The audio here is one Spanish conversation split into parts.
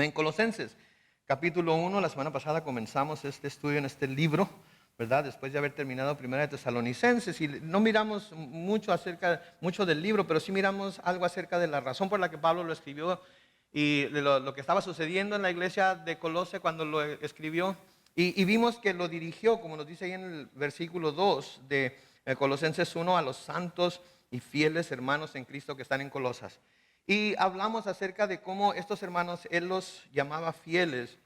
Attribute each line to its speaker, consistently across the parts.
Speaker 1: En Colosenses, capítulo 1, la semana pasada comenzamos este estudio en este libro, ¿verdad? Después de haber terminado Primera de Tesalonicenses, y no miramos mucho del libro, pero sí miramos algo acerca de la razón por la que Pablo lo escribió y de lo que estaba sucediendo en la iglesia de Colose cuando lo escribió. Y vimos que lo dirigió, como nos dice ahí en el versículo 2 de Colosenses 1, a los santos y fieles hermanos en Cristo que están en Colosas. Y hablamos acerca de cómo estos hermanos, él los llamaba fieles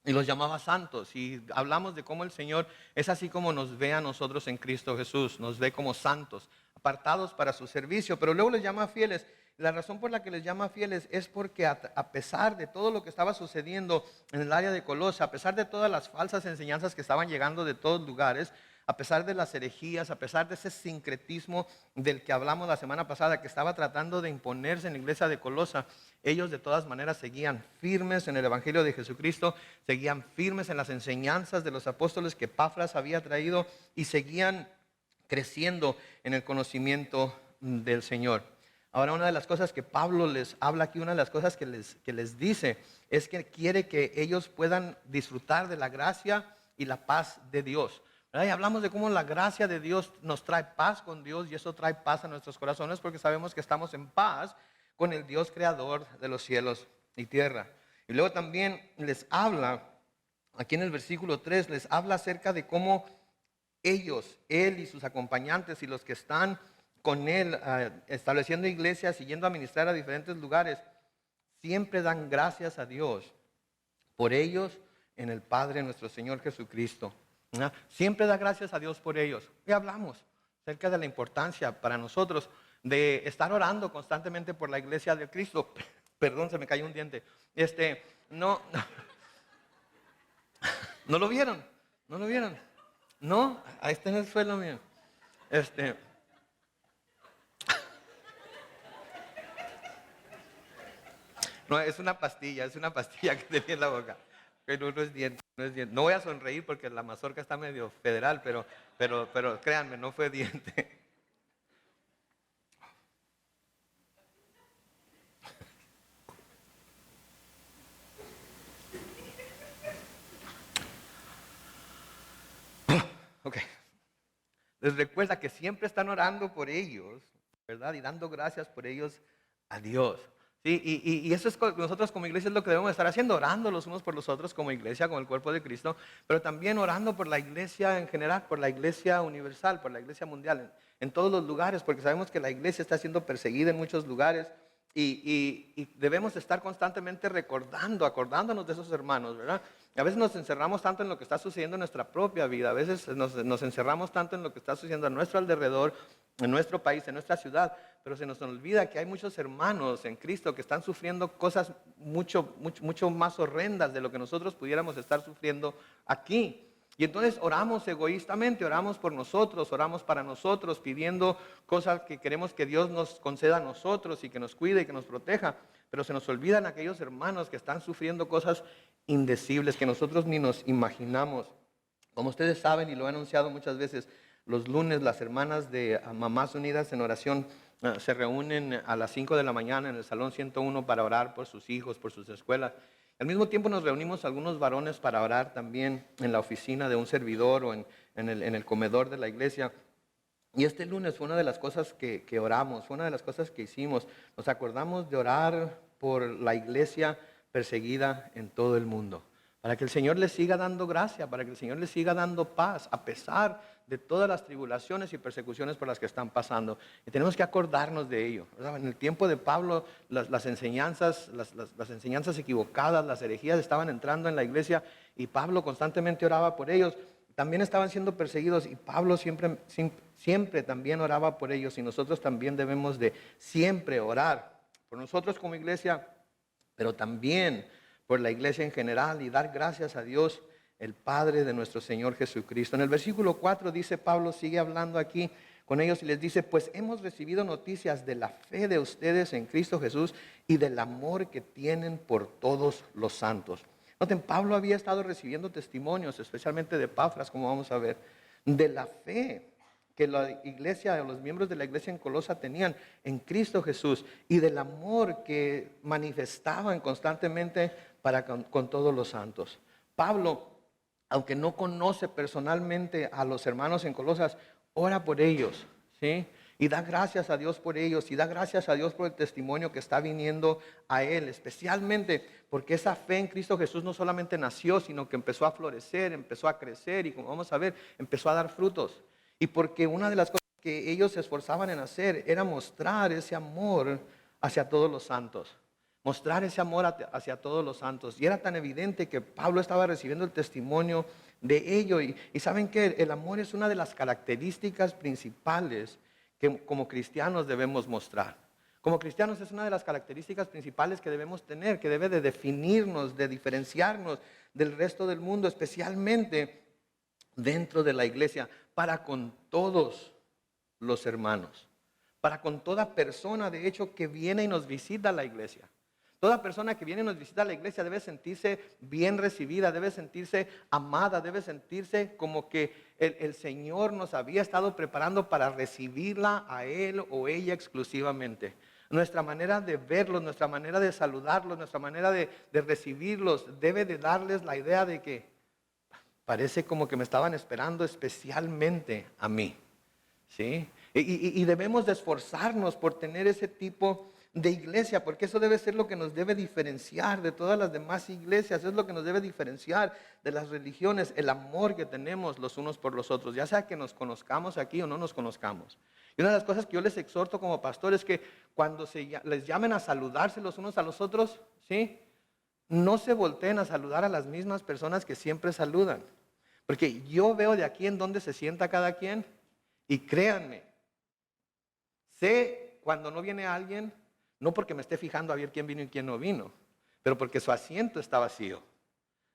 Speaker 1: y los llamaba santos. Y hablamos de cómo el Señor es así como nos ve a nosotros en Cristo Jesús. Nos ve como santos, apartados para su servicio, pero luego les llama fieles. La razón por la que les llama fieles es porque a pesar de todo lo que estaba sucediendo en el área de Colosa, a pesar de todas las falsas enseñanzas que estaban llegando de todos lugares, a pesar de las herejías, a pesar de ese sincretismo del que hablamos la semana pasada, que estaba tratando de imponerse en la iglesia de Colosa, ellos de todas maneras seguían firmes en el Evangelio de Jesucristo, seguían firmes en las enseñanzas de los apóstoles que Epafras había traído y seguían creciendo en el conocimiento del Señor. Ahora, una de las cosas que Pablo les habla aquí, una de las cosas que les dice, es que quiere que ellos puedan disfrutar de la gracia y la paz de Dios. Y hablamos de cómo la gracia de Dios nos trae paz con Dios y eso trae paz a nuestros corazones porque sabemos que estamos en paz con el Dios creador de los cielos y tierra. Y luego también les habla, aquí en el versículo 3, les habla acerca de cómo ellos, él y sus acompañantes y los que están con él estableciendo iglesias y yendo a ministrar a diferentes lugares, siempre dan gracias a Dios por ellos en el Padre nuestro Señor Jesucristo. ¿No? Siempre da gracias a Dios por ellos. Y hablamos acerca de la importancia para nosotros de estar orando constantemente por la iglesia de Cristo. Perdón, se me cayó un diente. No lo vieron, no lo vieron. No, ahí está en el suelo mío. No, es una pastilla que tenía en la boca. Pero no es diente, no es diente. No voy a sonreír porque la mazorca está medio federal, pero créanme, no fue diente. Ok. Les recuerda que siempre están orando por ellos, ¿verdad? Y dando gracias por ellos a Dios. ¿Sí? Y eso es nosotros como iglesia es lo que debemos estar haciendo, orando los unos por los otros como iglesia, como el cuerpo de Cristo, pero también orando por la iglesia en general, por la iglesia universal, por la iglesia mundial, en todos los lugares, porque sabemos que la iglesia está siendo perseguida en muchos lugares y debemos estar constantemente acordándonos de esos hermanos, ¿verdad? A veces nos encerramos tanto en lo que está sucediendo en nuestra propia vida, a veces nos encerramos tanto en lo que está sucediendo a nuestro alrededor, en nuestro país, en nuestra ciudad, pero se nos olvida que hay muchos hermanos en Cristo que están sufriendo cosas mucho más horrendas de lo que nosotros pudiéramos estar sufriendo aquí. Y entonces oramos egoístamente, oramos por nosotros, oramos para nosotros, pidiendo cosas que queremos que Dios nos conceda a nosotros y que nos cuide y que nos proteja. Pero se nos olvidan aquellos hermanos que están sufriendo cosas indecibles que nosotros ni nos imaginamos. Como ustedes saben y lo he anunciado muchas veces, los lunes las hermanas de Mamás Unidas en Oración se reúnen a las 5 de la mañana en el Salón 101 para orar por sus hijos, por sus escuelas. Al mismo tiempo nos reunimos algunos varones para orar también en la oficina de un servidor o en el comedor de la iglesia. Y este lunes fue una de las cosas que oramos, fue una de las cosas que hicimos. Nos acordamos de orar por la iglesia perseguida en todo el mundo, para que el Señor les siga dando gracia, para que el Señor les siga dando paz, a pesar de todas las tribulaciones y persecuciones por las que están pasando. Y tenemos que acordarnos de ello, ¿verdad? En el tiempo de Pablo, las enseñanzas equivocadas, las herejías estaban entrando en la iglesia y Pablo constantemente oraba por ellos. También estaban siendo perseguidos y Pablo siempre también oraba por ellos y nosotros también debemos de siempre orar por nosotros como iglesia, pero también por la iglesia en general y dar gracias a Dios, el Padre de nuestro Señor Jesucristo. En el versículo 4 dice Pablo, sigue hablando aquí con ellos y les dice, pues hemos recibido noticias de la fe de ustedes en Cristo Jesús y del amor que tienen por todos los santos. Noten, Pablo había estado recibiendo testimonios, especialmente de Epafras, como vamos a ver, de la fe que la iglesia, los miembros de la iglesia en Colosa tenían en Cristo Jesús y del amor que manifestaban constantemente para con todos los santos. Pablo, aunque no conoce personalmente a los hermanos en Colosas, ora por ellos, ¿sí? Y da gracias a Dios por ellos y da gracias a Dios por el testimonio que está viniendo a él, especialmente porque esa fe en Cristo Jesús no solamente nació, sino que empezó a florecer, empezó a crecer y, como vamos a ver, empezó a dar frutos. Y porque una de las cosas que ellos se esforzaban en hacer era mostrar ese amor hacia todos los santos. Mostrar ese amor hacia todos los santos. Y era tan evidente que Pablo estaba recibiendo el testimonio de ello. Y saben que el amor es una de las características principales que como cristianos debemos mostrar. Como cristianos es una de las características principales que debemos tener, que debe de definirnos, de diferenciarnos del resto del mundo, especialmente dentro de la iglesia, para con todos los hermanos, para con toda persona, de hecho, que viene y nos visita a la iglesia. Toda persona que viene y nos visita a la iglesia debe sentirse bien recibida, debe sentirse amada, debe sentirse como que el Señor nos había estado preparando para recibirla a Él o ella exclusivamente. Nuestra manera de verlos, nuestra manera de saludarlos, nuestra manera de recibirlos debe de darles la idea de que parece como que me estaban esperando especialmente a mí, ¿sí? Y debemos de esforzarnos por tener ese tipo de iglesia, porque eso debe ser lo que nos debe diferenciar de todas las demás iglesias, es lo que nos debe diferenciar de las religiones, el amor que tenemos los unos por los otros, ya sea que nos conozcamos aquí o no nos conozcamos. Y una de las cosas que yo les exhorto como pastor es que cuando les llamen a saludarse los unos a los otros, ¿sí?, no se volteen a saludar a las mismas personas que siempre saludan. Porque yo veo de aquí en dónde se sienta cada quien y créanme, sé cuando no viene alguien, no porque me esté fijando a ver quién vino y quién no vino, pero porque su asiento está vacío.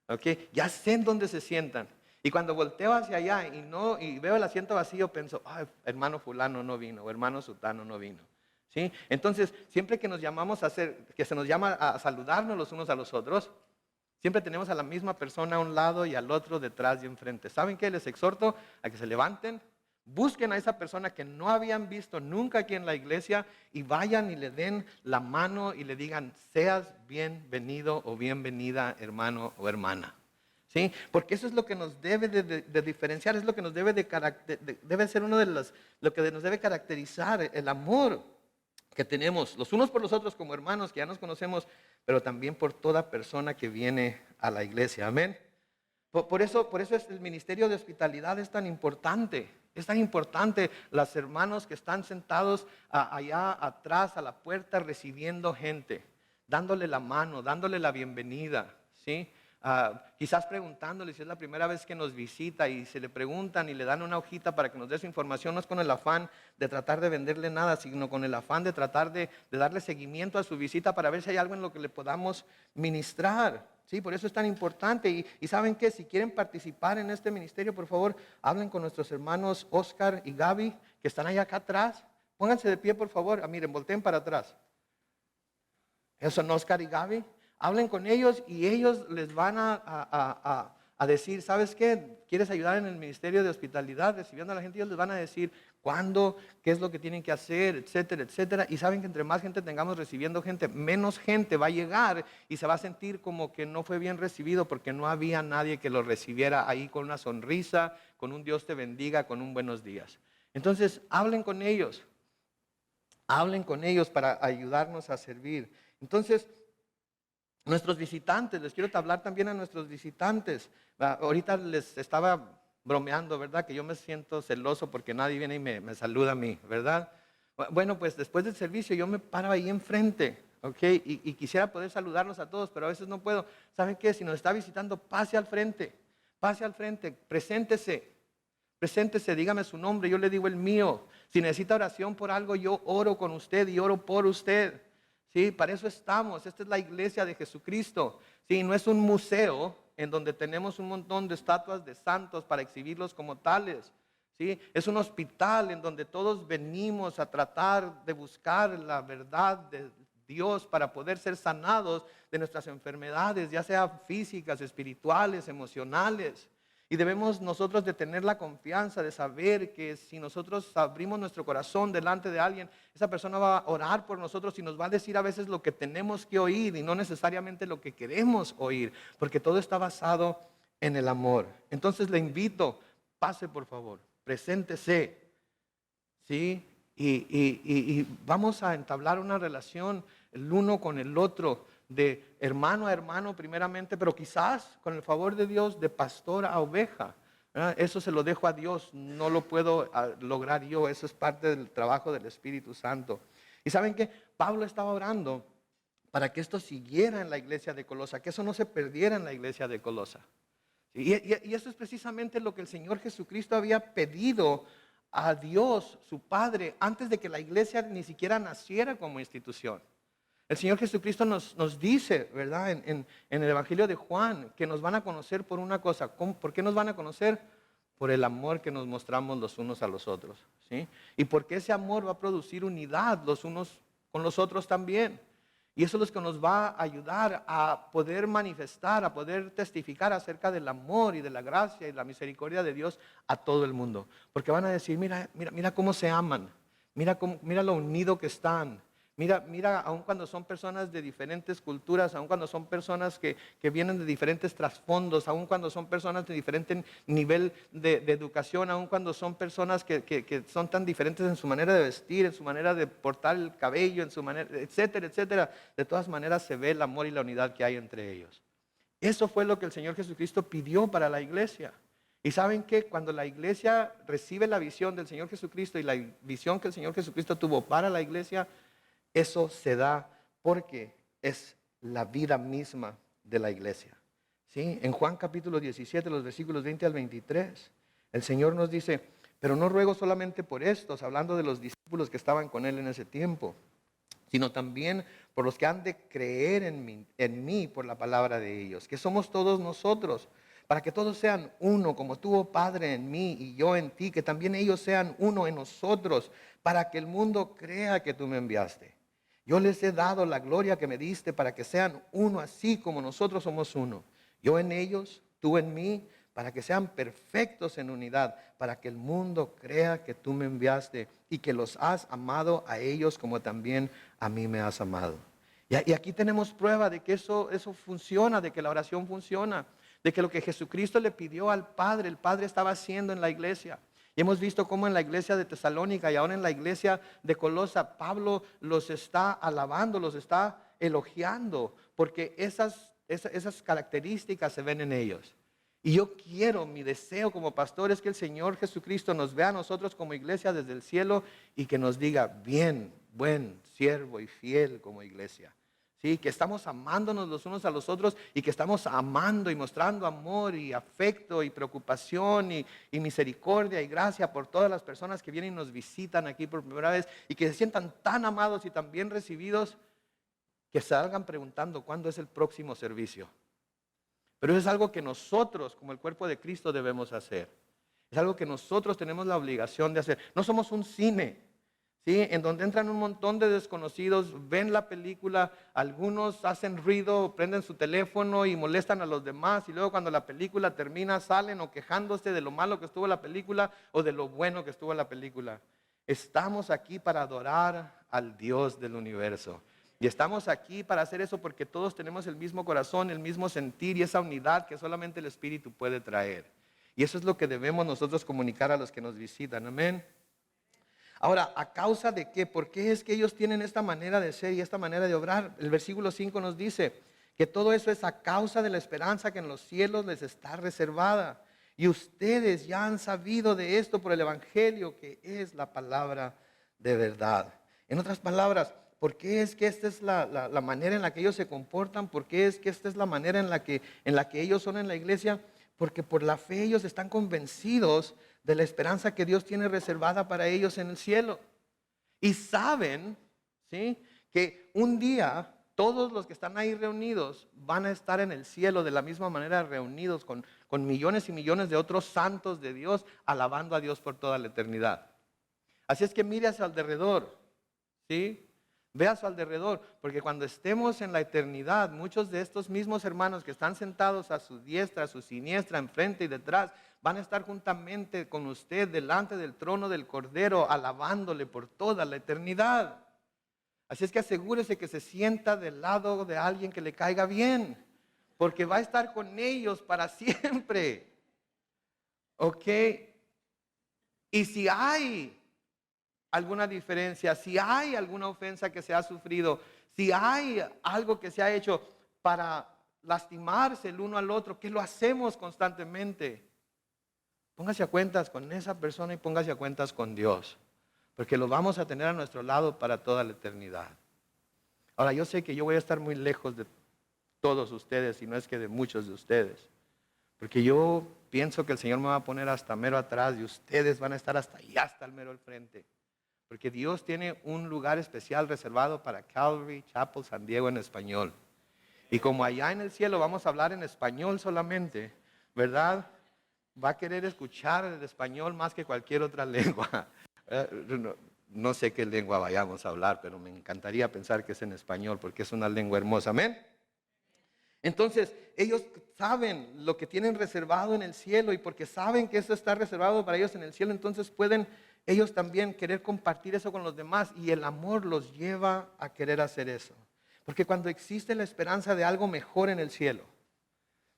Speaker 1: ¿Okay? Ya sé en dónde se sientan. Y cuando volteo hacia allá y veo el asiento vacío, pienso, ay, hermano fulano no vino, o hermano sutano no vino. ¿Sí? Entonces, siempre que nos llamamos que se nos llama a saludarnos los unos a los otros, siempre tenemos a la misma persona a un lado y al otro detrás y enfrente. ¿Saben qué? Les exhorto a que se levanten, busquen a esa persona que no habían visto nunca aquí en la iglesia y vayan y le den la mano y le digan, seas bienvenido o bienvenida, hermano o hermana. ¿Sí? Porque eso es lo que nos debe de diferenciar, es lo que nos debe debe ser uno de lo que nos debe caracterizar, el amor que tenemos los unos por los otros como hermanos que ya nos conocemos, pero también por toda persona que viene a la iglesia. Amén. Por eso es el ministerio de hospitalidad es tan importante. Es tan importante los hermanos que están sentados allá atrás a la puerta recibiendo gente, dándole la mano, dándole la bienvenida, ¿sí? Quizás preguntándole si es la primera vez que nos visita y se le preguntan y le dan una hojita para que nos dé su información, no es con el afán de tratar de venderle nada, sino con el afán de tratar de darle seguimiento a su visita para ver si hay algo en lo que le podamos ministrar. Sí, por eso es tan importante. Y saben que si quieren participar en este ministerio, por favor, hablen con nuestros hermanos Oscar y Gaby, que están allá acá atrás. Pónganse de pie, por favor. Miren, volteen para atrás. Esos son Oscar y Gaby. Hablen con ellos y ellos les van a decir, ¿sabes qué? ¿Quieres ayudar en el ministerio de hospitalidad recibiendo a la gente? Ellos les van a decir cuándo, qué es lo que tienen que hacer, etcétera, etcétera. Y saben que entre más gente tengamos recibiendo gente, menos gente va a llegar y se va a sentir como que no fue bien recibido porque no había nadie que lo recibiera ahí con una sonrisa, con un Dios te bendiga, con un buenos días. Entonces, hablen con ellos para ayudarnos a servir. Entonces, nuestros visitantes, les quiero hablar también a nuestros visitantes. Ahorita les estaba bromeando, ¿verdad? Que yo me siento celoso porque nadie viene y me saluda a mí, ¿verdad? Bueno, pues después del servicio yo me paro ahí enfrente, ¿ok? Y quisiera poder saludarlos a todos, pero a veces no puedo. ¿Saben qué? Si nos está visitando, pase al frente, preséntese, dígame su nombre, yo le digo el mío. Si necesita oración por algo, yo oro con usted y oro por usted. Sí, para eso estamos. Esta es la iglesia de Jesucristo. Sí, no es un museo en donde tenemos un montón de estatuas de santos para exhibirlos como tales. Sí, es un hospital en donde todos venimos a tratar de buscar la verdad de Dios para poder ser sanados de nuestras enfermedades, ya sea físicas, espirituales, emocionales. Y debemos nosotros de tener la confianza de saber que si nosotros abrimos nuestro corazón delante de alguien, esa persona va a orar por nosotros y nos va a decir a veces lo que tenemos que oír y no necesariamente lo que queremos oír, porque todo está basado en el amor. Entonces le invito, pase por favor, preséntese, ¿sí? Y vamos a entablar una relación el uno con el otro, de hermano a hermano primeramente, pero quizás con el favor de Dios de pastor a oveja. ¿Verdad? Eso se lo dejo a Dios, no lo puedo lograr yo, eso es parte del trabajo del Espíritu Santo. Y saben que Pablo estaba orando para que esto siguiera en la iglesia de Colosa, que eso no se perdiera en la iglesia de Colosa. Y eso es precisamente lo que el Señor Jesucristo había pedido a Dios, su Padre, antes de que la iglesia ni siquiera naciera como institución. El Señor Jesucristo nos dice, ¿verdad? En el Evangelio de Juan, que nos van a conocer por una cosa. ¿Por qué nos van a conocer? Por el amor que nos mostramos los unos a los otros, ¿sí? Y porque ese amor va a producir unidad los unos con los otros también. Y eso es lo que nos va a ayudar a poder manifestar, a poder testificar acerca del amor y de la gracia y la misericordia de Dios a todo el mundo. Porque van a decir, mira cómo se aman, mira lo unido que están. Mira, aun cuando son personas de diferentes culturas, aun cuando son personas que vienen de diferentes trasfondos, aun cuando son personas de diferente nivel de educación, aun cuando son personas que son tan diferentes en su manera de vestir, en su manera de portar el cabello, en su manera, etcétera, etcétera. De todas maneras se ve el amor y la unidad que hay entre ellos. Eso fue lo que el Señor Jesucristo pidió para la iglesia. Y saben que cuando la iglesia recibe la visión del Señor Jesucristo y la visión que el Señor Jesucristo tuvo para la iglesia, eso se da porque es la vida misma de la iglesia. ¿Sí? En Juan capítulo 17, los versículos 20 al 23, el Señor nos dice, pero no ruego solamente por estos, hablando de los discípulos que estaban con Él en ese tiempo, sino también por los que han de creer en mí por la palabra de ellos, que somos todos nosotros, para que todos sean uno, como tú, oh Padre, en mí y yo en ti, que también ellos sean uno en nosotros, para que el mundo crea que tú me enviaste. Yo les he dado la gloria que me diste para que sean uno así como nosotros somos uno. Yo en ellos, tú en mí, para que sean perfectos en unidad, para que el mundo crea que tú me enviaste y que los has amado a ellos como también a mí me has amado. Y aquí tenemos prueba de que eso funciona, de que la oración funciona, de que lo que Jesucristo le pidió al Padre, el Padre estaba haciendo en la iglesia. Y hemos visto cómo en la iglesia de Tesalónica y ahora en la iglesia de Colosa, Pablo los está alabando, los está elogiando, porque esas características se ven en ellos. Y yo quiero, mi deseo como pastor es que el Señor Jesucristo nos vea a nosotros como iglesia desde el cielo y que nos diga, bien, buen siervo y fiel como iglesia. ¿Sí? Que estamos amándonos los unos a los otros y que estamos amando y mostrando amor y afecto y preocupación y misericordia y gracia por todas las personas que vienen y nos visitan aquí por primera vez y que se sientan tan amados y tan bien recibidos que salgan preguntando cuándo es el próximo servicio. Pero eso es algo que nosotros como el cuerpo de Cristo debemos hacer. Es algo que nosotros tenemos la obligación de hacer. No somos un cine, ¿sí? En donde entran un montón de desconocidos, ven la película, algunos hacen ruido, prenden su teléfono y molestan a los demás y luego cuando la película termina salen o quejándose de lo malo que estuvo la película o de lo bueno que estuvo la película. Estamos aquí para adorar al Dios del universo. Y estamos aquí para hacer eso porque todos tenemos el mismo corazón, el mismo sentir y esa unidad que solamente el Espíritu puede traer. Y eso es lo que debemos nosotros comunicar a los que nos visitan. Amén. Ahora, ¿a causa de qué? ¿Por qué es que ellos tienen esta manera de ser y esta manera de obrar? El versículo 5 nos dice que todo eso es a causa de la esperanza que en los cielos les está reservada. Y ustedes ya han sabido de esto por el Evangelio, que es la palabra de verdad. En otras palabras, ¿por qué es que esta es la manera en la que ellos se comportan? ¿Por qué es que esta es la manera en la que ellos son en la iglesia? Porque por la fe ellos están convencidos de la esperanza que Dios tiene reservada para ellos en el cielo. Y saben, ¿sí?, que un día todos los que están ahí reunidos van a estar en el cielo de la misma manera reunidos con millones y millones de otros santos de Dios alabando a Dios por toda la eternidad. Así es que mire hacia alrededor, ¿sí? Ve a su alrededor, porque cuando estemos en la eternidad, muchos de estos mismos hermanos que están sentados a su diestra, a su siniestra, enfrente y detrás, van a estar juntamente con usted delante del trono del Cordero, alabándole por toda la eternidad. Así es que asegúrese que se sienta del lado de alguien que le caiga bien, porque va a estar con ellos para siempre. ¿Ok? Y si hay alguna diferencia, si hay alguna ofensa que se ha sufrido, si hay algo que se ha hecho para lastimarse el uno al otro, que lo hacemos constantemente, póngase a cuentas con esa persona y póngase a cuentas con Dios, porque lo vamos a tener a nuestro lado para toda la eternidad. Ahora, yo sé que yo voy a estar muy lejos de todos ustedes, y no es que de muchos de ustedes, porque yo pienso que el Señor me va a poner hasta mero atrás y ustedes van a estar hasta allá, hasta el mero al frente. Porque Dios tiene un lugar especial reservado para Calvary Chapel San Diego en español. Y como allá en el cielo vamos a hablar en español solamente, ¿verdad? Va a querer escuchar el español más que cualquier otra lengua. No sé qué lengua vayamos a hablar, pero me encantaría pensar que es en español porque es una lengua hermosa. Amén. Entonces, ellos saben lo que tienen reservado en el cielo, y porque saben que eso está reservado para ellos en el cielo, entonces pueden ellos también querer compartir eso con los demás, y el amor los lleva a querer hacer eso. Porque cuando existe la esperanza de algo mejor en el cielo,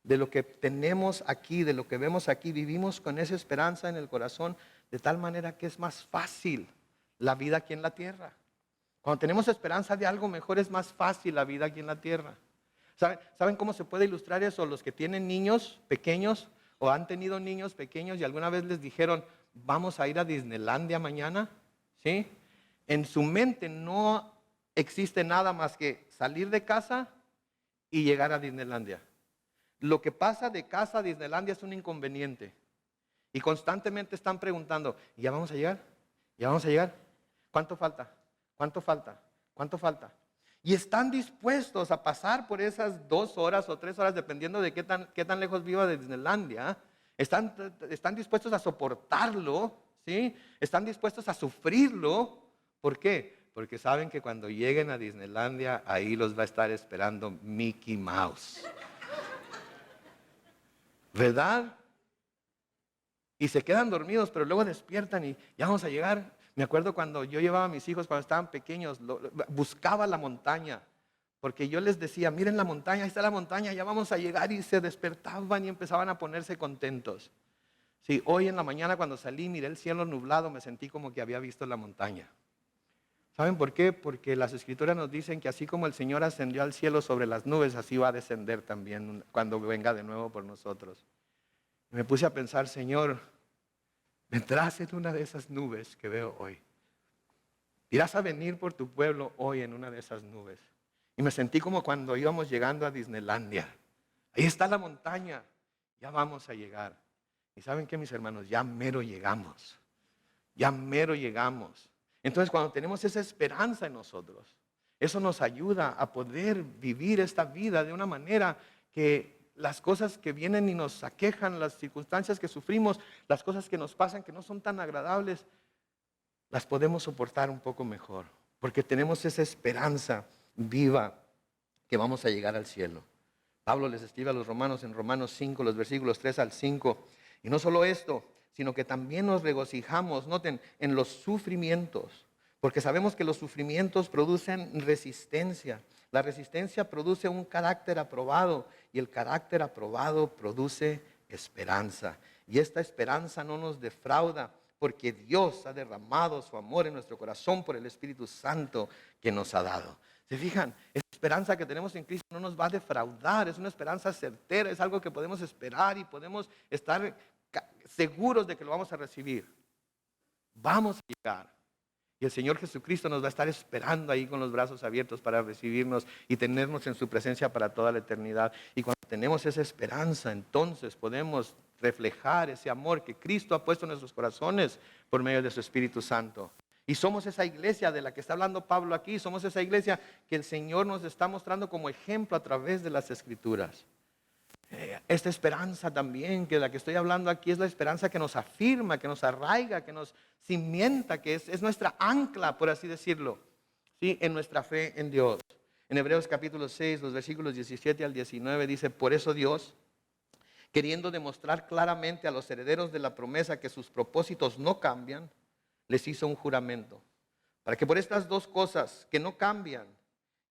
Speaker 1: de lo que tenemos aquí, de lo que vemos aquí, vivimos con esa esperanza en el corazón, de tal manera que es más fácil la vida aquí en la tierra. Cuando tenemos esperanza de algo mejor, es más fácil la vida aquí en la tierra. ¿Saben cómo se puede ilustrar eso? Los que tienen niños pequeños o han tenido niños pequeños y alguna vez les dijeron, vamos a ir a Disneylandia mañana, ¿sí? En su mente no existe nada más que salir de casa y llegar a Disneylandia. Lo que pasa de casa a Disneylandia es un inconveniente. Y constantemente están preguntando, ¿ya vamos a llegar? ¿Ya vamos a llegar? ¿Cuánto falta? ¿Cuánto falta? ¿Cuánto falta? Y están dispuestos a pasar por esas 2 horas o 3 horas, dependiendo de qué tan lejos viva de Disneylandia. Están dispuestos a soportarlo, ¿sí? Están dispuestos a sufrirlo. ¿Por qué? Porque saben que cuando lleguen a Disneylandia, ahí los va a estar esperando Mickey Mouse. ¿Verdad? Y se quedan dormidos, pero luego despiertan y ya vamos a llegar. Me acuerdo cuando yo llevaba a mis hijos cuando estaban pequeños, buscaba la montaña, porque yo les decía, miren la montaña, ahí está la montaña, ya vamos a llegar, y se despertaban y empezaban a ponerse contentos. Sí, hoy en la mañana cuando salí, miré el cielo nublado, me sentí como que había visto la montaña. ¿Saben por qué? Porque las escrituras nos dicen que así como el Señor ascendió al cielo sobre las nubes, así va a descender también cuando venga de nuevo por nosotros. Y me puse a pensar, Señor, vendrás en una de esas nubes que veo hoy. Irás a venir por tu pueblo hoy en una de esas nubes. Y me sentí como cuando íbamos llegando a Disneylandia. Ahí está la montaña, ya vamos a llegar. Y ¿saben qué, mis hermanos? Ya mero llegamos. Ya mero llegamos. Entonces, cuando tenemos esa esperanza en nosotros, eso nos ayuda a poder vivir esta vida de una manera que las cosas que vienen y nos aquejan, las circunstancias que sufrimos, las cosas que nos pasan que no son tan agradables, las podemos soportar un poco mejor, porque tenemos esa esperanza viva que vamos a llegar al cielo. Pablo les escribe a los romanos en Romanos 5, los versículos 3 al 5, y no solo esto, sino que también nos regocijamos, noten, en los sufrimientos, porque sabemos que los sufrimientos producen resistencia. La resistencia produce un carácter aprobado, y el carácter aprobado produce esperanza. Y esta esperanza no nos defrauda, porque Dios ha derramado su amor en nuestro corazón por el Espíritu Santo que nos ha dado. ¿Se fijan? Esta esperanza que tenemos en Cristo no nos va a defraudar, es una esperanza certera, es algo que podemos esperar y podemos estar seguros de que lo vamos a recibir. Vamos a llegar. Y el Señor Jesucristo nos va a estar esperando ahí con los brazos abiertos para recibirnos y tenernos en su presencia para toda la eternidad. Y cuando tenemos esa esperanza, entonces podemos reflejar ese amor que Cristo ha puesto en nuestros corazones por medio de su Espíritu Santo. Y somos esa iglesia de la que está hablando Pablo aquí, somos esa iglesia que el Señor nos está mostrando como ejemplo a través de las Escrituras. Esta esperanza también, que la que estoy hablando aquí, es la esperanza que nos afirma, que nos arraiga, que nos cimienta, que es nuestra ancla, por así decirlo. ¿sí? En nuestra fe en Dios. En Hebreos capítulo 6, los versículos 17 al 19 dice, por eso Dios, queriendo demostrar claramente a los herederos de la promesa que sus propósitos no cambian, les hizo un juramento, para que por estas dos cosas que no cambian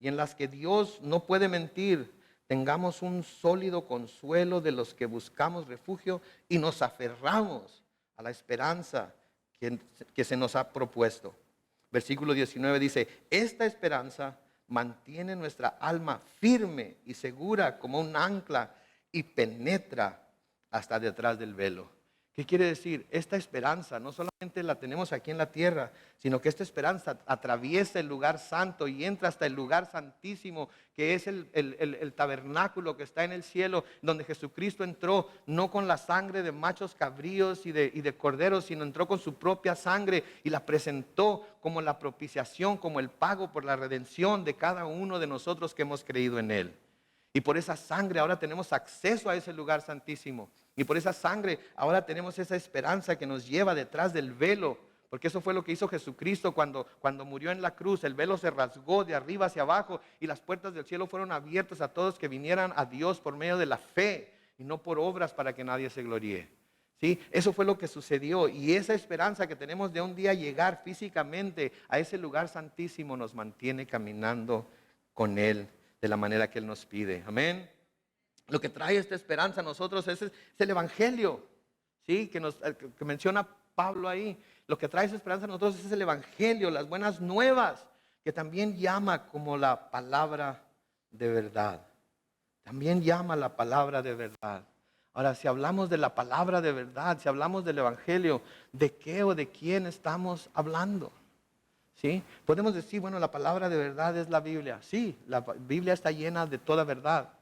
Speaker 1: y en las que Dios no puede mentir, tengamos un sólido consuelo de los que buscamos refugio y nos aferramos a la esperanza que se nos ha propuesto. Versículo 19 dice, esta esperanza mantiene nuestra alma firme y segura como un ancla y penetra hasta detrás del velo. ¿Qué quiere decir? Esta esperanza no solamente la tenemos aquí en la tierra, sino que esta esperanza atraviesa el lugar santo y entra hasta el lugar santísimo, que es el tabernáculo que está en el cielo, donde Jesucristo entró, no con la sangre de machos cabríos y de corderos, sino entró con su propia sangre y la presentó como la propiciación, como el pago por la redención de cada uno de nosotros que hemos creído en Él. Y por esa sangre ahora tenemos acceso a ese lugar santísimo. Y por esa sangre ahora tenemos esa esperanza que nos lleva detrás del velo. Porque eso fue lo que hizo Jesucristo cuando murió en la cruz. El velo se rasgó de arriba hacia abajo y las puertas del cielo fueron abiertas a todos que vinieran a Dios por medio de la fe y no por obras para que nadie se gloríe. ¿Sí? Eso fue lo que sucedió. Y esa esperanza que tenemos de un día llegar físicamente a ese lugar santísimo nos mantiene caminando con Él de la manera que Él nos pide. Amén. Lo que trae esta esperanza a nosotros es el Evangelio, ¿sí? Que menciona Pablo ahí. Lo que trae esa esperanza a nosotros es el Evangelio, las buenas nuevas, que también llama como la palabra de verdad. También llama la palabra de verdad. Ahora, si hablamos de la palabra de verdad, si hablamos del Evangelio, ¿de qué o de quién estamos hablando? ¿Sí? Podemos decir, bueno, la palabra de verdad es la Biblia. Sí, la Biblia está llena de toda verdad.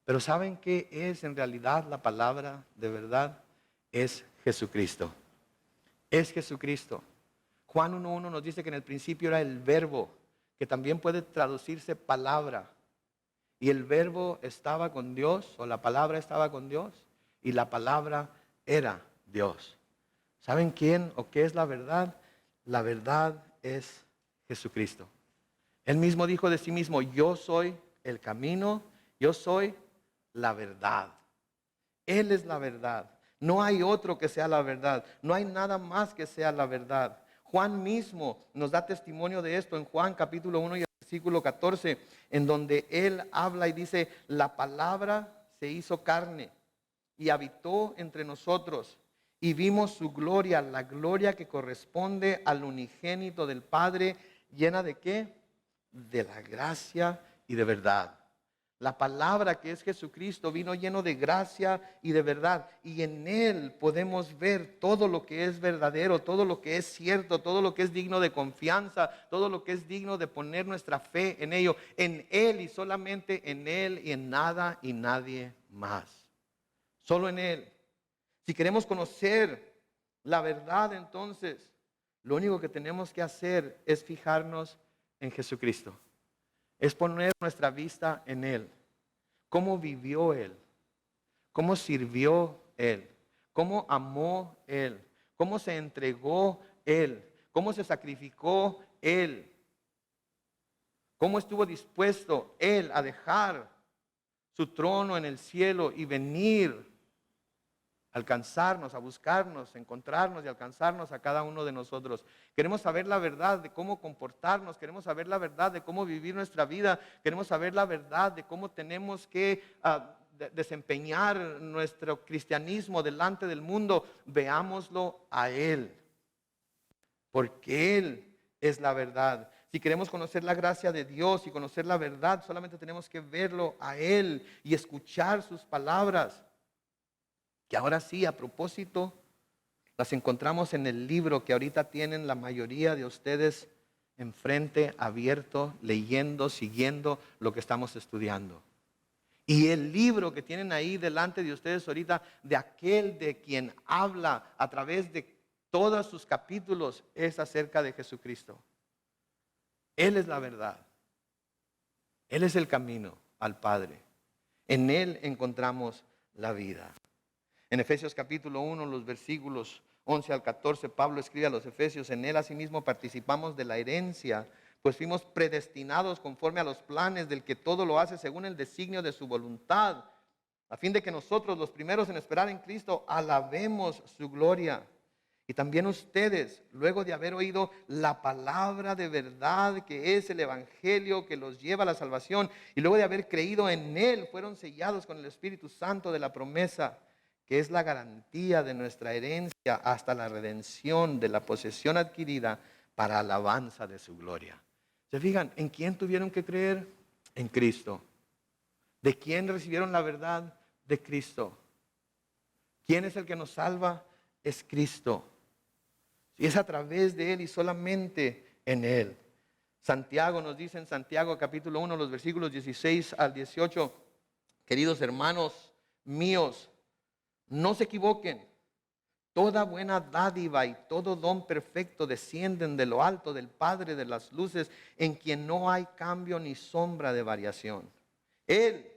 Speaker 1: Pero ¿saben qué es en realidad la palabra de verdad? Es Jesucristo. Es Jesucristo. Juan 1:1 nos dice que en el principio era el verbo, que también puede traducirse palabra. Y el verbo estaba con Dios, o la palabra estaba con Dios, y la palabra era Dios. ¿Saben quién o qué es la verdad? La verdad es Jesucristo. Él mismo dijo de sí mismo, yo soy el camino, yo soy la verdad. Él es la verdad. No hay otro que sea la verdad. No hay nada más que sea la verdad. Juan mismo nos da testimonio de esto en Juan capítulo 1 y versículo 14, en donde él habla y dice, la palabra se hizo carne y habitó entre nosotros. Y vimos su gloria, la gloria que corresponde al unigénito del Padre, llena de ¿qué? De la gracia y de verdad. La palabra que es Jesucristo vino lleno de gracia y de verdad. Y en Él podemos ver todo lo que es verdadero, todo lo que es cierto, todo lo que es digno de confianza, todo lo que es digno de poner nuestra fe en ello. En Él y solamente en Él y en nada y nadie más. Solo en Él. Si queremos conocer la verdad, entonces, lo único que tenemos que hacer es fijarnos en Jesucristo. Es poner nuestra vista en Él. ¿Cómo vivió Él? ¿Cómo sirvió Él? ¿Cómo amó Él? ¿Cómo se entregó Él? ¿Cómo se sacrificó Él? ¿Cómo estuvo dispuesto Él a dejar su trono en el cielo y venir a alcanzarnos, a buscarnos, a encontrarnos y alcanzarnos a cada uno de nosotros? Queremos saber la verdad de cómo comportarnos, queremos saber la verdad de cómo vivir nuestra vida, queremos saber la verdad de cómo tenemos que desempeñar nuestro cristianismo delante del mundo. Veámoslo a Él, porque Él es la verdad. Si queremos conocer la gracia de Dios y conocer la verdad, solamente tenemos que verlo a Él y escuchar sus palabras. Que ahora sí, a propósito, las encontramos en el libro que ahorita tienen la mayoría de ustedes enfrente, abierto, leyendo, siguiendo lo que estamos estudiando. Y el libro que tienen ahí delante de ustedes ahorita, de aquel de quien habla a través de todos sus capítulos, es acerca de Jesucristo. Él es la verdad. Él es el camino al Padre. En Él encontramos la vida. En Efesios capítulo 1, los versículos 11 al 14, Pablo escribe a los Efesios, en Él asimismo participamos de la herencia, pues fuimos predestinados conforme a los planes del que todo lo hace según el designio de su voluntad, a fin de que nosotros, los primeros en esperar en Cristo, alabemos su gloria. Y también ustedes, luego de haber oído la palabra de verdad, que es el evangelio que los lleva a la salvación, y luego de haber creído en él, fueron sellados con el Espíritu Santo de la promesa, que es la garantía de nuestra herencia hasta la redención de la posesión adquirida para alabanza de su gloria. ¿Se fijan? ¿En quién tuvieron que creer? En Cristo. ¿De quién recibieron la verdad? De Cristo. ¿Quién es el que nos salva? Es Cristo. Y es a través de Él y solamente en Él. Santiago nos dice en Santiago capítulo 1, los versículos 16 al 18, queridos hermanos míos, no se equivoquen. Toda buena dádiva y todo don perfecto descienden de lo alto del Padre de las luces, en quien no hay cambio ni sombra de variación. Él,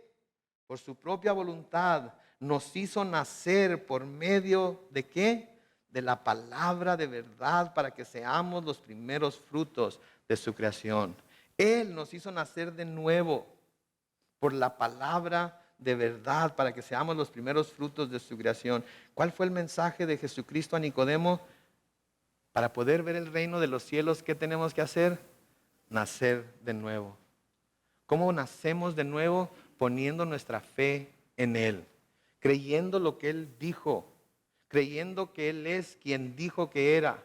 Speaker 1: por su propia voluntad, nos hizo nacer por medio de ¿qué? De la palabra de verdad, para que seamos los primeros frutos de su creación. Él nos hizo nacer de nuevo por la palabra de verdad, para que seamos los primeros frutos de su creación. ¿Cuál fue el mensaje de Jesucristo a Nicodemo? Para poder ver el reino de los cielos, ¿qué tenemos que hacer? Nacer de nuevo. ¿Cómo nacemos de nuevo? Poniendo nuestra fe en Él, creyendo lo que Él dijo, creyendo que Él es quien dijo que era,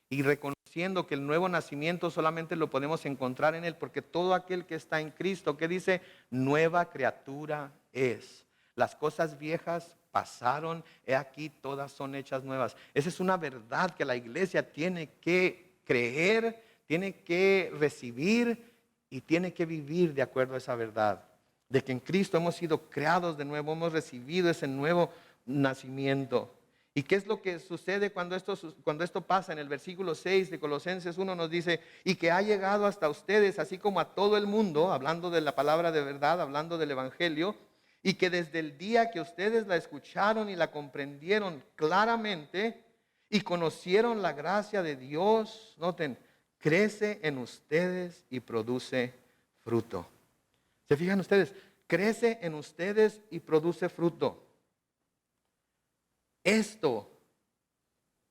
Speaker 1: y reconociendo que el nuevo nacimiento solamente lo podemos encontrar en Él, porque todo aquel que está en Cristo, ¿qué dice? Nueva criatura es. Las cosas viejas pasaron, he aquí todas son hechas nuevas. Esa es una verdad que la iglesia tiene que creer, tiene que recibir y tiene que vivir de acuerdo a esa verdad. De que en Cristo hemos sido creados de nuevo, hemos recibido ese nuevo nacimiento. ¿Y qué es lo que sucede cuando esto pasa? En el versículo 6 de Colosenses 1 nos dice, y que ha llegado hasta ustedes, así como a todo el mundo, hablando de la palabra de verdad, hablando del evangelio, y que desde el día que ustedes la escucharon y la comprendieron claramente y conocieron la gracia de Dios, noten, crece en ustedes y produce fruto. ¿Se fijan ustedes? Crece en ustedes y produce fruto. Esto,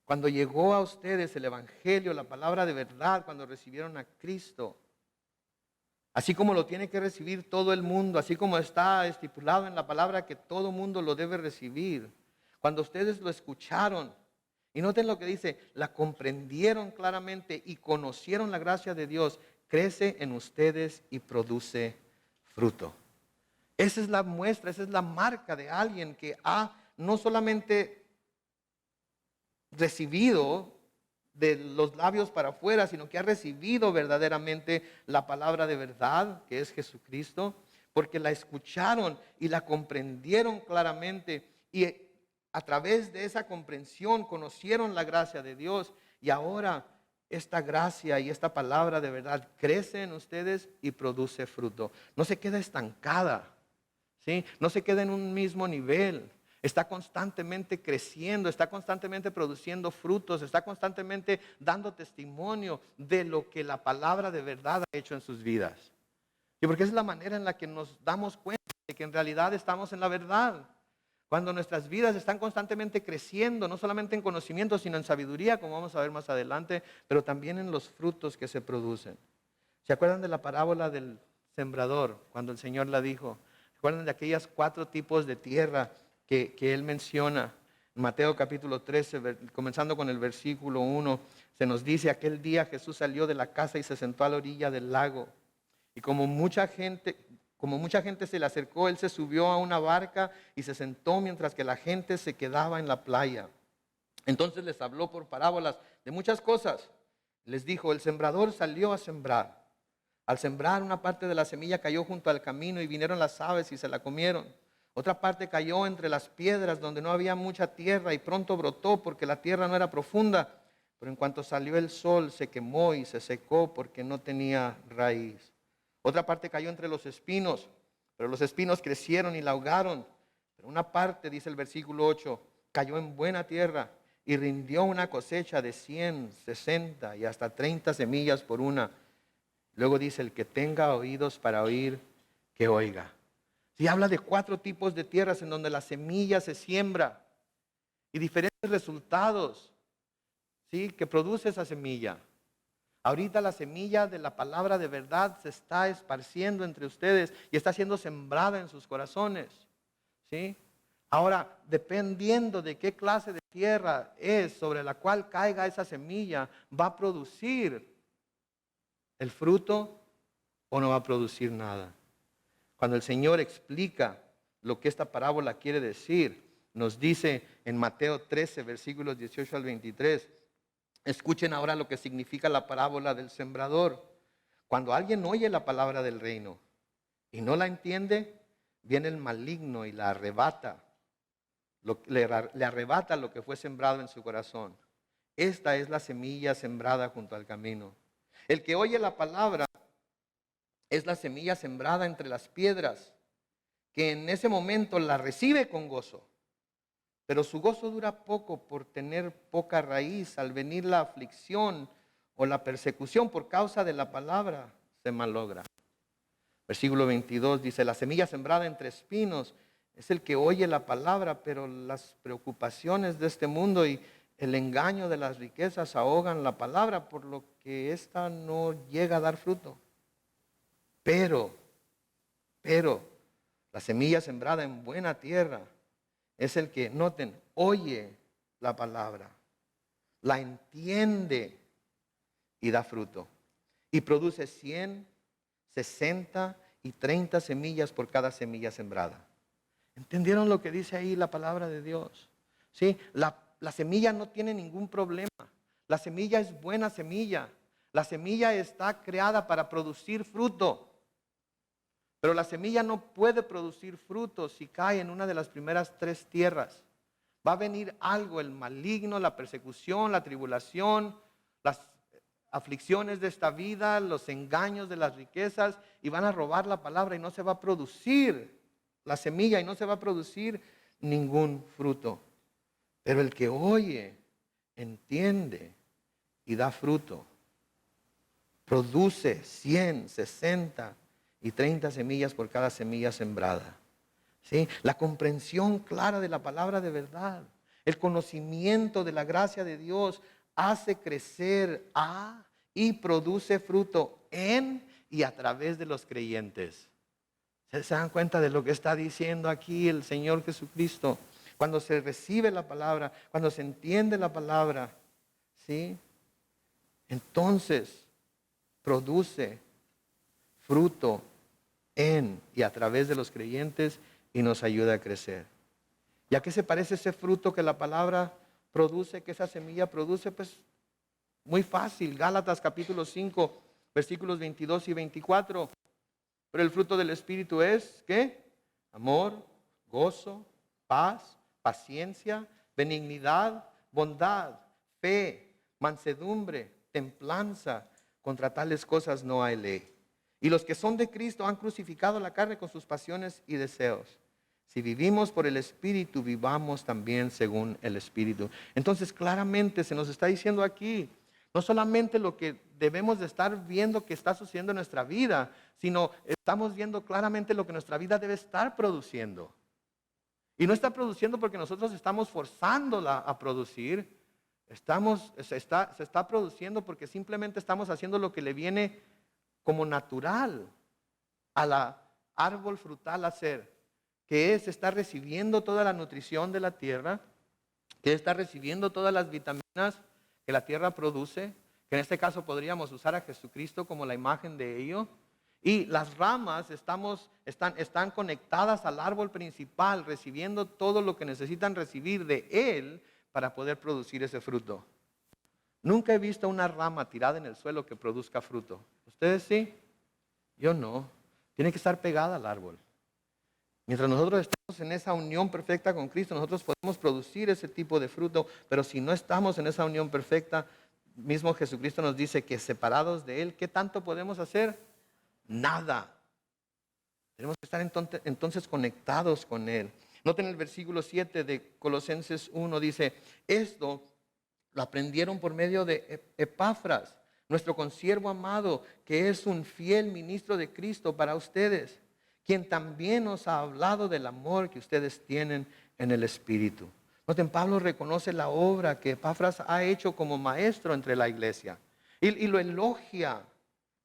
Speaker 1: cuando llegó a ustedes el evangelio, la palabra de verdad, cuando recibieron a Cristo, así como lo tiene que recibir todo el mundo, así como está estipulado en la palabra que todo mundo lo debe recibir, cuando ustedes lo escucharon, y noten lo que dice, la comprendieron claramente y conocieron la gracia de Dios, crece en ustedes y produce fruto. Esa es la muestra, esa es la marca de alguien que ha no solamente recibido de los labios para afuera, sino que ha recibido verdaderamente la palabra de verdad, que es Jesucristo, porque la escucharon y la comprendieron claramente, y a través de esa comprensión conocieron la gracia de Dios, y ahora esta gracia y esta palabra de verdad crece en ustedes y produce fruto. No se queda estancada, ¿sí? No se queda en un mismo nivel. Está constantemente creciendo, está constantemente produciendo frutos, está constantemente dando testimonio de lo que la palabra de verdad ha hecho en sus vidas. Y porque es la manera en la que nos damos cuenta de que en realidad estamos en la verdad. Cuando nuestras vidas están constantemente creciendo, no solamente en conocimiento, sino en sabiduría, como vamos a ver más adelante, pero también en los frutos que se producen. ¿Se acuerdan de la parábola del sembrador, cuando el Señor la dijo? ¿Se acuerdan de aquellos 4 tipos de tierra que Él menciona? En Mateo capítulo 13, comenzando con el versículo 1, se nos dice, aquel día Jesús salió de la casa y se sentó a la orilla del lago. Y como mucha gente se le acercó, Él se subió a una barca y se sentó mientras que la gente se quedaba en la playa. Entonces les habló por parábolas de muchas cosas. Les dijo, el sembrador salió a sembrar. Al sembrar, una parte de la semilla cayó junto al camino y vinieron las aves y se la comieron. Otra parte cayó entre las piedras donde no había mucha tierra y pronto brotó porque la tierra no era profunda. Pero en cuanto salió el sol se quemó y se secó porque no tenía raíz. Otra parte cayó entre los espinos, pero los espinos crecieron y la ahogaron. Pero una parte, dice el versículo 8, cayó en buena tierra y rindió una cosecha de 100, 60 y hasta 30 semillas por una. Luego dice, el que tenga oídos para oír, que oiga. Sí, habla de 4 tipos de tierras en donde la semilla se siembra y diferentes resultados, ¿sí?, que produce esa semilla. Ahorita la semilla de la palabra de verdad se está esparciendo entre ustedes y está siendo sembrada en sus corazones, ¿sí? Ahora, dependiendo de qué clase de tierra es sobre la cual caiga esa semilla, va a producir el fruto o no va a producir nada. Cuando el Señor explica lo que esta parábola quiere decir, nos dice en Mateo 13, versículos 18 al 23, escuchen ahora lo que significa la parábola del sembrador. Cuando alguien oye la palabra del reino y no la entiende, viene el maligno y la arrebata. Le arrebata lo que fue sembrado en su corazón. Esta es la semilla sembrada junto al camino. El que oye la palabra es la semilla sembrada entre las piedras, que en ese momento la recibe con gozo. Pero su gozo dura poco por tener poca raíz. Al venir la aflicción o la persecución por causa de la palabra, se malogra. Versículo 22 dice, la semilla sembrada entre espinos es el que oye la palabra, pero las preocupaciones de este mundo y el engaño de las riquezas ahogan la palabra, por lo que ésta no llega a dar fruto. Pero, la semilla sembrada en buena tierra es el que, noten, oye la palabra, la entiende y da fruto. Y produce 100, 60 y 30 semillas por cada semilla sembrada. ¿Entendieron lo que dice ahí la palabra de Dios? ¿Sí? La semilla no tiene ningún problema. La semilla es buena semilla. La semilla está creada para producir fruto. Pero la semilla no puede producir fruto si cae en una de las primeras 3 tierras. Va a venir algo, el maligno, la persecución, la tribulación, las aflicciones de esta vida, los engaños de las riquezas, y van a robar la palabra y no se va a producir la semilla y no se va a producir ningún fruto. Pero el que oye, entiende y da fruto, produce 100, 60 y 30 semillas por cada semilla sembrada. ¿Sí? La comprensión clara de la palabra de verdad, el conocimiento de la gracia de Dios hace crecer y produce fruto en y a través de los creyentes. ¿Se dan cuenta de lo que está diciendo aquí el Señor Jesucristo? Cuando se recibe la palabra, cuando se entiende la palabra, ¿sí?, entonces produce fruto en y a través de los creyentes y nos ayuda a crecer. ¿Y a qué se parece ese fruto que la palabra produce, que esa semilla produce? Pues muy fácil, Gálatas capítulo 5, versículos 22 y 24. Pero el fruto del Espíritu es, ¿qué? Amor, gozo, paz, paciencia, benignidad, bondad, fe, mansedumbre, templanza. Contra tales cosas no hay ley. Y los que son de Cristo han crucificado la carne con sus pasiones y deseos. Si vivimos por el Espíritu, vivamos también según el Espíritu. Entonces, claramente se nos está diciendo aquí, no solamente lo que debemos de estar viendo que está sucediendo en nuestra vida, sino estamos viendo claramente lo que nuestra vida debe estar produciendo. Y no está produciendo porque nosotros estamos forzándola a producir. Se está produciendo porque simplemente estamos haciendo lo que le viene como natural a la árbol frutal hacer, que es estar recibiendo toda la nutrición de la tierra, que está recibiendo todas las vitaminas que la tierra produce, que en este caso podríamos usar a Jesucristo como la imagen de ello. Y las ramas están conectadas al árbol principal, recibiendo todo lo que necesitan recibir de él para poder producir ese fruto. Nunca he visto una rama tirada en el suelo que produzca fruto. ¿Ustedes sí? Yo no. Tiene que estar pegada al árbol. Mientras nosotros estamos en esa unión perfecta con Cristo, nosotros podemos producir ese tipo de fruto, pero si no estamos en esa unión perfecta, mismo Jesucristo nos dice que separados de Él, ¿qué tanto podemos hacer? Nada. Tenemos que estar entonces conectados con Él. Noten el versículo 7 de Colosenses 1, dice, esto lo aprendieron por medio de Epafras, nuestro consiervo amado, que es un fiel ministro de Cristo para ustedes, quien también nos ha hablado del amor que ustedes tienen en el Espíritu. Noten, Pablo reconoce la obra que Epafras ha hecho como maestro entre la iglesia y lo elogia,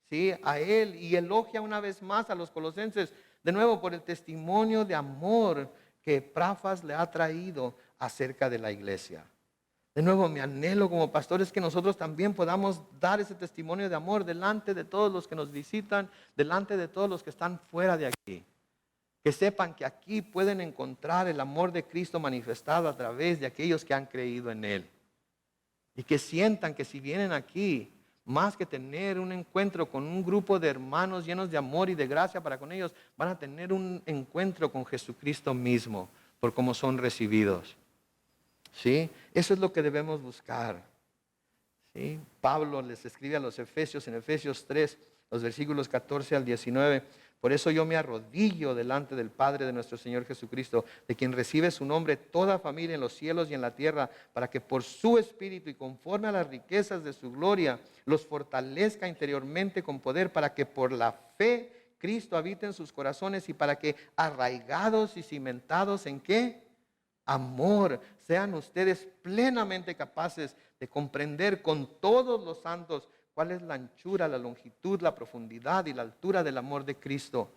Speaker 1: ¿sí?, a él, y elogia una vez más a los colosenses, de nuevo por el testimonio de amor que Epafras le ha traído acerca de la iglesia. De nuevo, mi anhelo como pastor es que nosotros también podamos dar ese testimonio de amor delante de todos los que nos visitan, delante de todos los que están fuera de aquí. Que sepan que aquí pueden encontrar el amor de Cristo manifestado a través de aquellos que han creído en Él. Y que sientan que si vienen aquí, más que tener un encuentro con un grupo de hermanos llenos de amor y de gracia para con ellos, van a tener un encuentro con Jesucristo mismo, por cómo son recibidos. ¿Sí? Eso es lo que debemos buscar. ¿Sí? Pablo les escribe a los Efesios en Efesios 3, los versículos 14 al 19. Por eso yo me arrodillo delante del Padre de nuestro Señor Jesucristo, de quien recibe su nombre toda familia en los cielos y en la tierra, para que por su Espíritu y conforme a las riquezas de su gloria, los fortalezca interiormente con poder, para que por la fe Cristo habite en sus corazones y para que arraigados y cimentados en ¿qué? Amor, sean ustedes plenamente capaces de comprender con todos los santos cuál es la anchura, la longitud, la profundidad y la altura del amor de Cristo.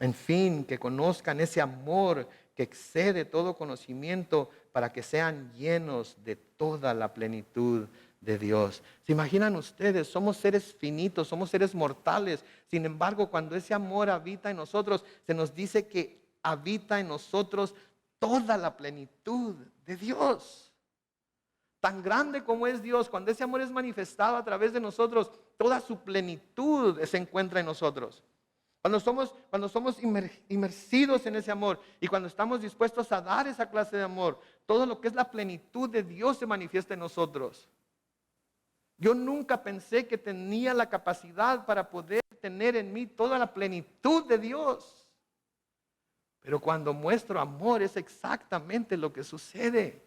Speaker 1: En fin, que conozcan ese amor que excede todo conocimiento para que sean llenos de toda la plenitud de Dios. ¿Se imaginan ustedes? Somos seres finitos, somos seres mortales. Sin embargo, cuando ese amor habita en nosotros, se nos dice que habita en nosotros toda la plenitud de Dios. Tan grande como es Dios, cuando ese amor es manifestado a través de nosotros, toda su plenitud se encuentra en nosotros. Cuando somos inmersidos en ese amor y cuando estamos dispuestos a dar esa clase de amor, todo lo que es la plenitud de Dios se manifiesta en nosotros. Yo nunca pensé que tenía la capacidad para poder tener en mí toda la plenitud de Dios. Pero cuando muestro amor es exactamente lo que sucede.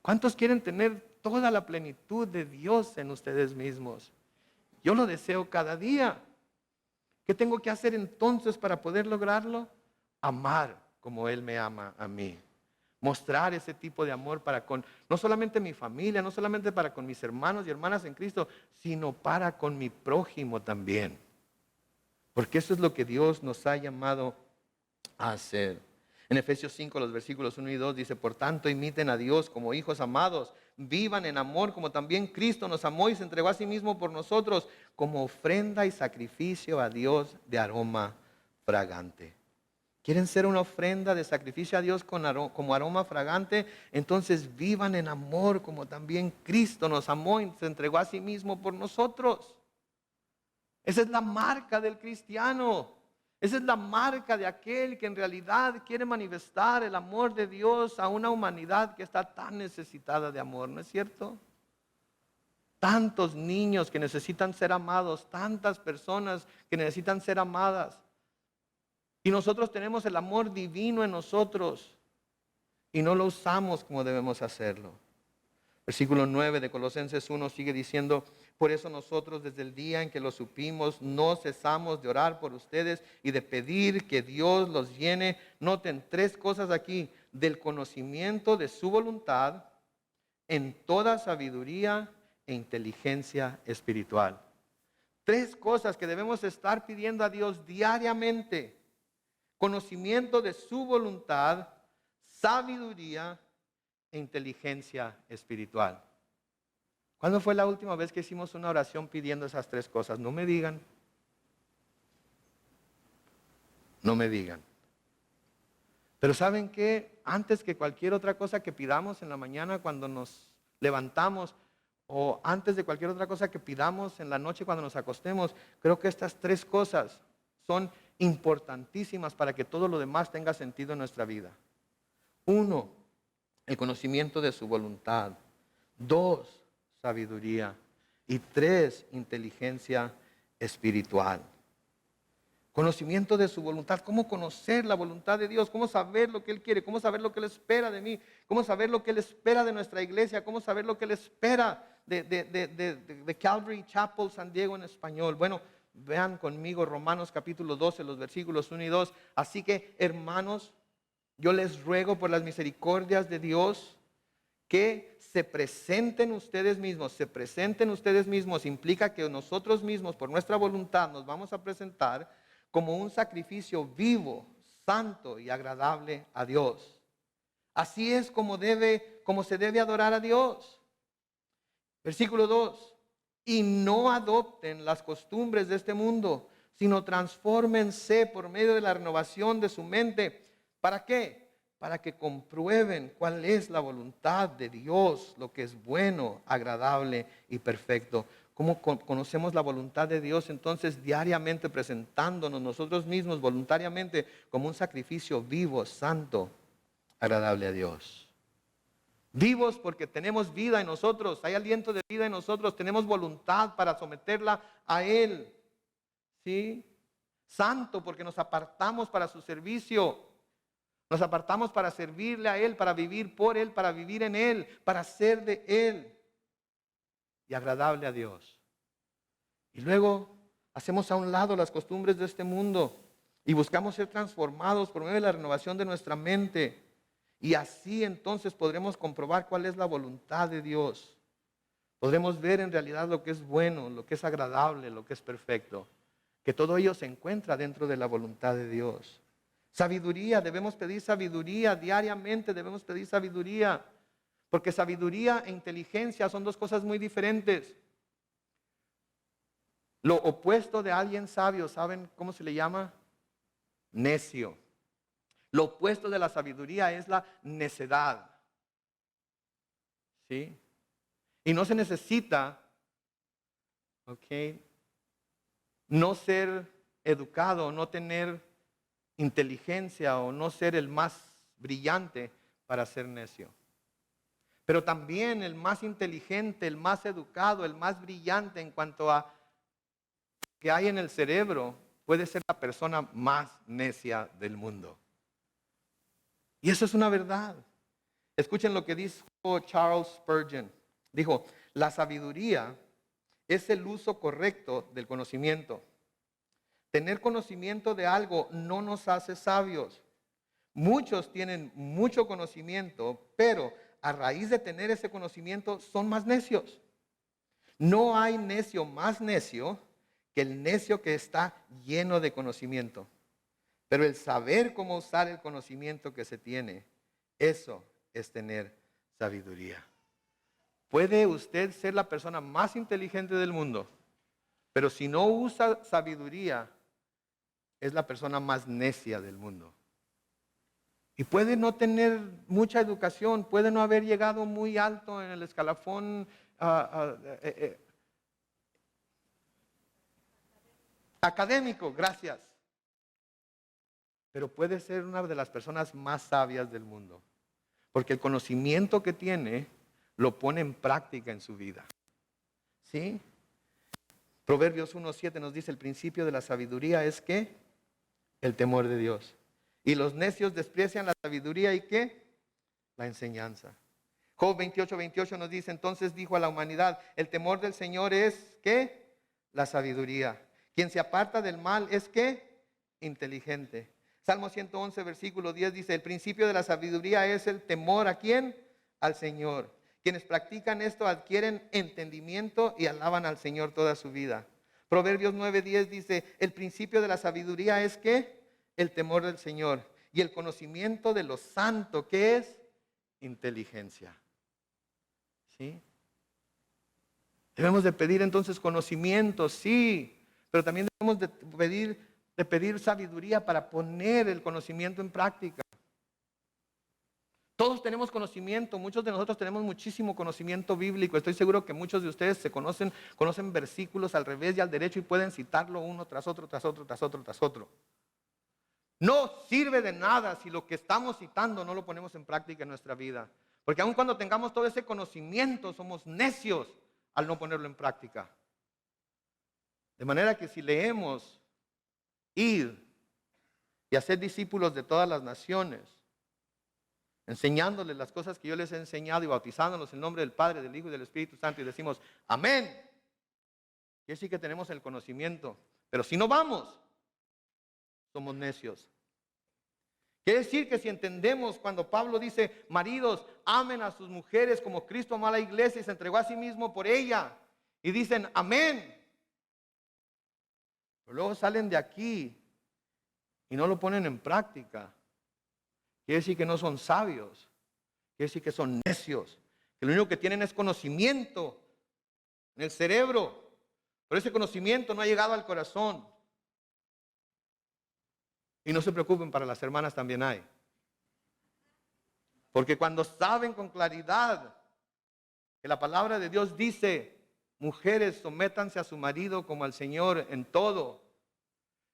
Speaker 1: ¿Cuántos quieren tener toda la plenitud de Dios en ustedes mismos? Yo lo deseo cada día. ¿Qué tengo que hacer entonces para poder lograrlo? Amar como Él me ama a mí. Mostrar ese tipo de amor para con, no solamente mi familia, no solamente para con mis hermanos y hermanas en Cristo, sino para con mi prójimo también. Porque eso es lo que Dios nos ha llamado a hacer. En Efesios 5, los versículos 1 y 2 dice: por tanto, imiten a Dios como hijos amados, vivan en amor como también Cristo nos amó y se entregó a sí mismo por nosotros, como ofrenda y sacrificio a Dios de aroma fragante. ¿Quieren ser una ofrenda de sacrificio a Dios como aroma fragante? Entonces vivan en amor como también Cristo nos amó y se entregó a sí mismo por nosotros. Esa es la marca del cristiano. Esa es la marca de aquel que en realidad quiere manifestar el amor de Dios a una humanidad que está tan necesitada de amor, ¿no es cierto? Tantos niños que necesitan ser amados, tantas personas que necesitan ser amadas. Y nosotros tenemos el amor divino en nosotros y no lo usamos como debemos hacerlo. Versículo 9 de Colosenses 1 sigue diciendo: por eso nosotros desde el día en que lo supimos no cesamos de orar por ustedes y de pedir que Dios los llene. Noten 3 cosas aquí: del conocimiento de su voluntad en toda sabiduría e inteligencia espiritual. 3 cosas que debemos estar pidiendo a Dios diariamente: conocimiento de su voluntad, sabiduría e inteligencia espiritual. ¿Cuándo fue la última vez que hicimos una oración pidiendo esas 3 cosas? No me digan. No me digan. Pero ¿saben qué? Antes que cualquier otra cosa que pidamos en la mañana cuando nos levantamos, o antes de cualquier otra cosa que pidamos en la noche cuando nos acostemos, creo que estas 3 cosas son importantísimas para que todo lo demás tenga sentido en nuestra vida. 1, el conocimiento de su voluntad. 2, sabiduría. Y 3, inteligencia espiritual. Conocimiento de su voluntad. ¿Cómo conocer la voluntad de Dios? ¿Cómo saber lo que Él quiere? ¿Cómo saber lo que Él espera de mí? ¿Cómo saber lo que Él espera de nuestra iglesia? ¿Cómo saber lo que Él espera de Calvary Chapel San Diego en español? Bueno, vean conmigo Romanos capítulo 12, los versículos 1 y 2. Así que, hermanos, yo les ruego por las misericordias de Dios que se presenten ustedes mismos. Se presenten ustedes mismos implica que nosotros mismos, por nuestra voluntad, nos vamos a presentar como un sacrificio vivo, santo y agradable a Dios. Así es como se debe adorar a Dios. Versículo 2. Y no adopten las costumbres de este mundo, sino transfórmense por medio de la renovación de su mente. ¿Para qué? Para que comprueben cuál es la voluntad de Dios, lo que es bueno, agradable y perfecto. ¿Cómo conocemos la voluntad de Dios? Entonces, diariamente presentándonos nosotros mismos voluntariamente como un sacrificio vivo, santo, agradable a Dios. Vivos porque tenemos vida en nosotros, hay aliento de vida en nosotros, tenemos voluntad para someterla a Él. ¿Sí? Santo porque nos apartamos para su servicio. Nos apartamos para servirle a Él, para vivir por Él, para vivir en Él, para ser de Él. Y agradable a Dios. Y luego hacemos a un lado las costumbres de este mundo y buscamos ser transformados por medio de la renovación de nuestra mente. Y así entonces podremos comprobar cuál es la voluntad de Dios. Podremos ver en realidad lo que es bueno, lo que es agradable, lo que es perfecto. Que todo ello se encuentra dentro de la voluntad de Dios. Sabiduría, debemos pedir sabiduría diariamente, debemos pedir sabiduría. Porque sabiduría e inteligencia son dos cosas muy diferentes. Lo opuesto de alguien sabio, ¿saben cómo se le llama? Necio. Lo opuesto de la sabiduría es la necedad. ¿Sí? Y no se necesita, no ser educado, no tener inteligencia o no ser el más brillante para ser necio. Pero también el más inteligente, el más educado, el más brillante en cuanto a que hay en el cerebro, puede ser la persona más necia del mundo. Y eso es una verdad. Escuchen lo que dijo Charles Spurgeon. Dijo, la sabiduría es el uso correcto del conocimiento. Tener conocimiento de algo no nos hace sabios. Muchos tienen mucho conocimiento, pero a raíz de tener ese conocimiento son más necios. No hay necio más necio que el necio que está lleno de conocimiento. Pero el saber cómo usar el conocimiento que se tiene, eso es tener sabiduría. Puede usted ser la persona más inteligente del mundo, pero si no usa sabiduría, es la persona más necia del mundo. Y puede no tener mucha educación, puede no haber llegado muy alto en el escalafón académico, gracias. Pero puede ser una de las personas más sabias del mundo, porque el conocimiento que tiene lo pone en práctica en su vida. ¿Sí? Proverbios 1:7 nos dice, el principio de la sabiduría es ¿qué? El temor de Dios. Y los necios desprecian la sabiduría y ¿qué? La enseñanza. Job 28:28 nos dice, entonces dijo a la humanidad, el temor del Señor es ¿qué? La sabiduría. Quien se aparta del mal es ¿qué? Inteligente. Salmo 111, versículo 10 dice, el principio de la sabiduría es el temor ¿a quién? Al Señor. Quienes practican esto adquieren entendimiento y alaban al Señor toda su vida. Proverbios 9:10 dice, el principio de la sabiduría es ¿qué? El temor del Señor. Y el conocimiento de lo santo, ¿qué es? Inteligencia. ¿Sí? Debemos de pedir entonces conocimiento, sí, pero también debemos de pedir sabiduría para poner el conocimiento en práctica. Todos tenemos conocimiento, muchos de nosotros tenemos muchísimo conocimiento bíblico. Estoy seguro que muchos de ustedes conocen versículos al revés y al derecho y pueden citarlo uno tras otro, tras otro, tras otro, tras otro. No sirve de nada si lo que estamos citando no lo ponemos en práctica en nuestra vida. Porque aun cuando tengamos todo ese conocimiento, somos necios al no ponerlo en práctica. De manera que si leemos Ir y hacer discípulos de todas las naciones, enseñándoles las cosas que yo les he enseñado y bautizándolos en el nombre del Padre, del Hijo y del Espíritu Santo, y decimos, amén. Quiere decir que tenemos el conocimiento, pero si no vamos, somos necios. Quiere decir que si entendemos cuando Pablo dice, maridos, amen a sus mujeres como Cristo amó a la iglesia y se entregó a sí mismo por ella, y dicen, amén, pero luego salen de aquí y no lo ponen en práctica, quiere decir que no son sabios, quiere decir que son necios, que lo único que tienen es conocimiento en el cerebro, pero ese conocimiento no ha llegado al corazón. Y no se preocupen, para las hermanas también hay. Porque cuando saben con claridad que la palabra de Dios dice, mujeres, sométanse a su marido como al Señor en todo,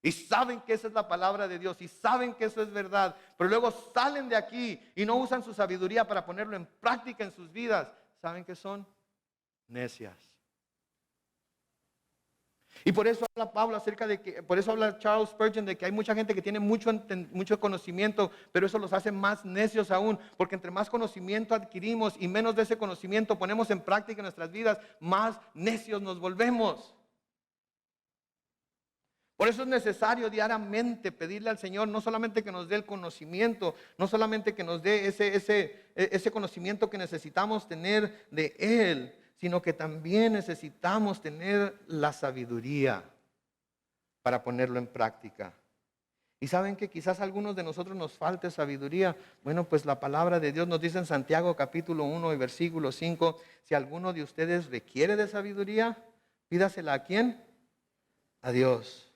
Speaker 1: y saben que esa es la palabra de Dios, y saben que eso es verdad, pero luego salen de aquí y no usan su sabiduría para ponerlo en práctica en sus vidas, ¿saben qué son? Necias. Y por eso habla Pablo acerca de que, por eso habla Charles Spurgeon de que hay mucha gente que tiene mucho conocimiento, pero eso los hace más necios aún, porque entre más conocimiento adquirimos y menos de ese conocimiento ponemos en práctica en nuestras vidas, más necios nos volvemos. Por eso es necesario diariamente pedirle al Señor no solamente que nos dé el conocimiento, no solamente que nos dé ese conocimiento que necesitamos tener de Él, sino que también necesitamos tener la sabiduría para ponerlo en práctica. Y saben que quizás a algunos de nosotros nos falte sabiduría. Bueno, pues la palabra de Dios nos dice en Santiago capítulo 1 y versículo 5, si alguno de ustedes requiere de sabiduría, pídasela ¿a quién? A Dios.